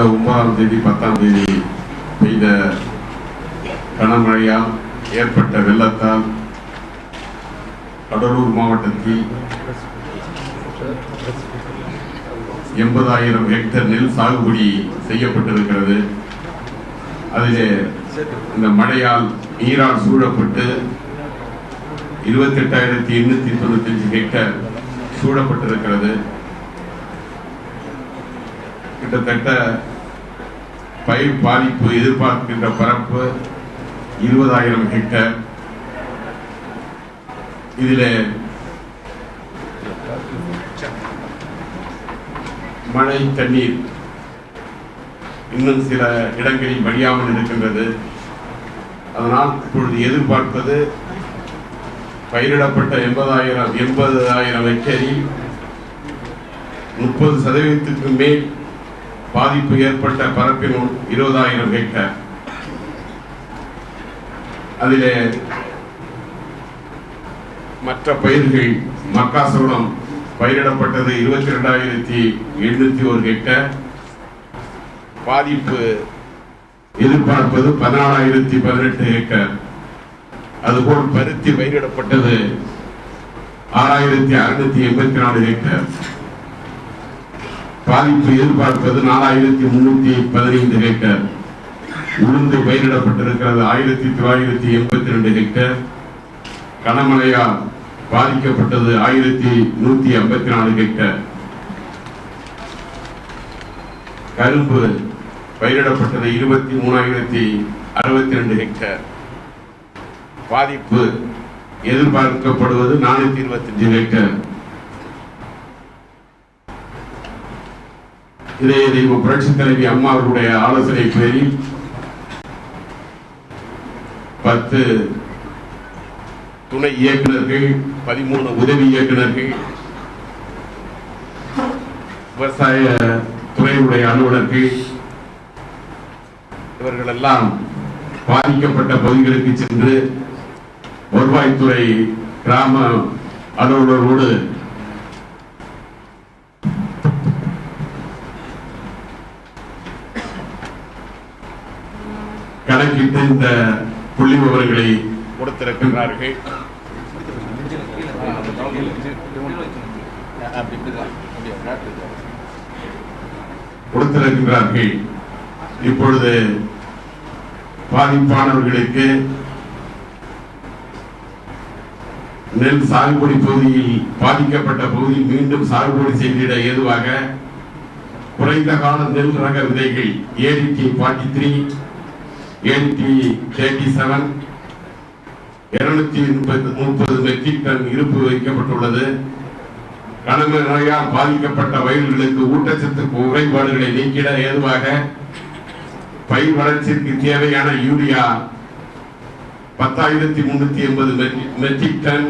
9ஆம் தேதி 10ஆம் தேதி பெய்த கனமழையால் ஏற்பட்ட வெள்ளத்தால் கடலூர் மாவட்டத்தில் 80,000 ஹெக்டேர் நெல் சாகுபடி செய்யப்பட்டிருக்கிறது. அதிலே இந்த மழையால் நீரால் சூழப்பட்டு 28,895 ஹெக்டேர் சூழப்பட்டிருக்கிறது. கிட்டத்தட்ட பயிர் பாதிப்பு எதிர்பார்க்கின்ற பரப்பு 20,000 ஹெக்டேர். இதில் மழை தண்ணீர் இன்னும் சில இடங்களில் வடியாமல் இருக்கின்றது. அதனால் இப்பொழுது எதிர்பார்ப்பது பயிரிடப்பட்ட 80,000 ஹெக்டேரில் 30% மேல் பாதிப்பு ஏற்பட்ட பரப்பினும் 20,000 ஹெக்டேர். அதிலே மற்ற பயிர்கள் மக்காசோளம் பயிரிடப்பட்டது 22,801 ஹெக்டேர். பாதிப்பு எதிர்பார்ப்பது 14,018 ஹெக்டேர். அதுபோல் பருத்தி பயிரிடப்பட்டது 6,684 ஹெக்டேர். பாதிப்பு எதிர்பார்ப்பது 4,315 ஹெக்டேர். உளுந்து பயிரிடப்பட்டிருக்கிறது 1,982 ஹெக்டேர். கனமழையால் பாதிக்கப்பட்டது 1,154 ஹெக்டேர். கரும்பு பயிரிடப்பட்டது 23,062 ஹெக்டேர். பாதிப்பு எதிர்பார்க்கப்படுவது 425 ஹெக்டேர். இதே தெய்வ புரட்சித் தலைவி அம்மா அவர்களுடைய ஆலோசனை பேரில் 10 துணை இயக்குநர்கள், 13 உதவி இயக்குநர்கள், விவசாய துறையுடைய அலுவலர்கள் இவர்கள் எல்லாம் பாதிக்கப்பட்ட பகுதிகளுக்கு சென்று வருவாய்த்துறை கிராம அலுவலரோடு கணக்கிட்டு இந்த புள்ளி விவரங்களை கொடுத்திருக்கின்றார்கள். இப்பொழுது பாதிப்பானவர்களுக்கு நெல் சாகுபடி பகுதியில் பாதிக்கப்பட்ட பகுதியில் மீண்டும் சாகுபடி செய்திட ஏதுவாக குறைந்த கால நெல் ரக விதைகள் ADT 43, ADT 37, 230 மெட்ரிக் டன் இருப்பு வைக்கப்பட்டுள்ளது. கனமழையால் பாதிக்கப்பட்ட வயல்களுக்கு ஊட்டச்சத்து குறைபாடுகளை நீக்கிட ஏதுவாக பயிர் வளர்ச்சிக்கு தேவையான யூரியா 10,380 மெட்ரிக் டன்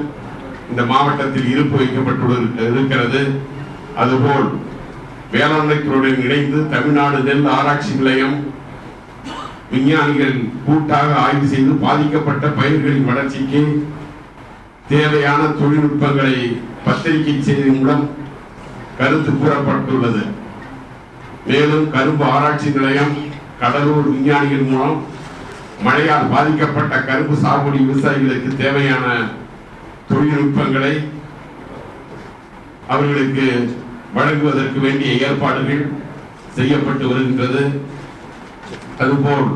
இந்த மாவட்டத்தில் இருப்பு வைக்கப்பட்டுள்ளது. அதுபோல் வேளாண்மை துறையுடன் இணைந்து தமிழ்நாடு நெல் ஆராய்ச்சி நிலையம் விஞ்ஞானிகள் கூட்டாக ஆய்வு செய்து பாதிக்கப்பட்ட பயிர்களின் வளர்ச்சிக்கு தேவையான தொழில்நுட்பங்களை பத்திரிகை செய்தி மூலம் கருத்து கூறப்பட்டுள்ளது. மேலும் கரும்பு ஆராய்ச்சி நிலையம் கடலூர் விஞ்ஞானிகள் மூலம் மழையால் பாதிக்கப்பட்ட கரும்பு சாகுபடி விவசாயிகளுக்கு தேவையான தொழில்நுட்பங்களை அவர்களுக்கு வழங்குவதற்கு வேண்டிய ஏற்பாடுகள் செய்யப்பட்டு வருகின்றது. அதுபோல்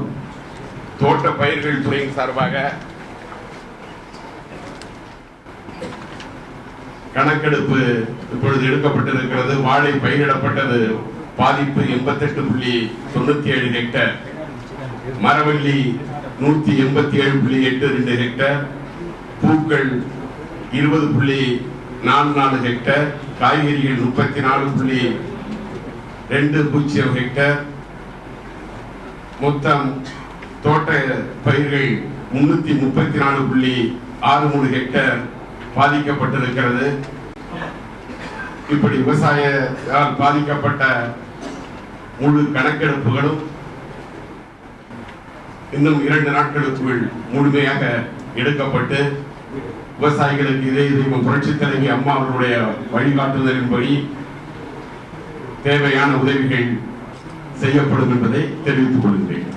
தோட்ட பயிர்கள் துறையின் சார்பாக கணக்கெடுப்பு இப்பொழுது எடுக்கப்பட்டிருக்கிறது. வாழை பயிரிடப்பட்டது பாதிப்பு 88.97 ஹெக்டேர். மரவள்ளி 187.82 ஹெக்டேர். பூக்கள் 20.44 ஹெக்டேர். காய்கறிகள் 34.20 ஹெக்டேர். மொத்தம் தோட்ட பயிர்கள் 334.63 ஹெக்டேர் பாதிக்கப்பட்டிருக்கிறது. இப்படி விவசாயத்தால் பாதிக்கப்பட்ட முழு கணக்கெடுப்புகளும் இன்னும் 2 நாட்களுக்குள் முழுமையாக எடுக்கப்பட்டு விவசாயிகளுக்கு இதே தெய்வம் புரட்சித் தலைவி அம்மா அவர்களுடைய வழிகாட்டுதலின்படி தேவையான உதவிகள் செய்யப்படும் என்பதை தெரிவித்துக் கொள்கிறேன்.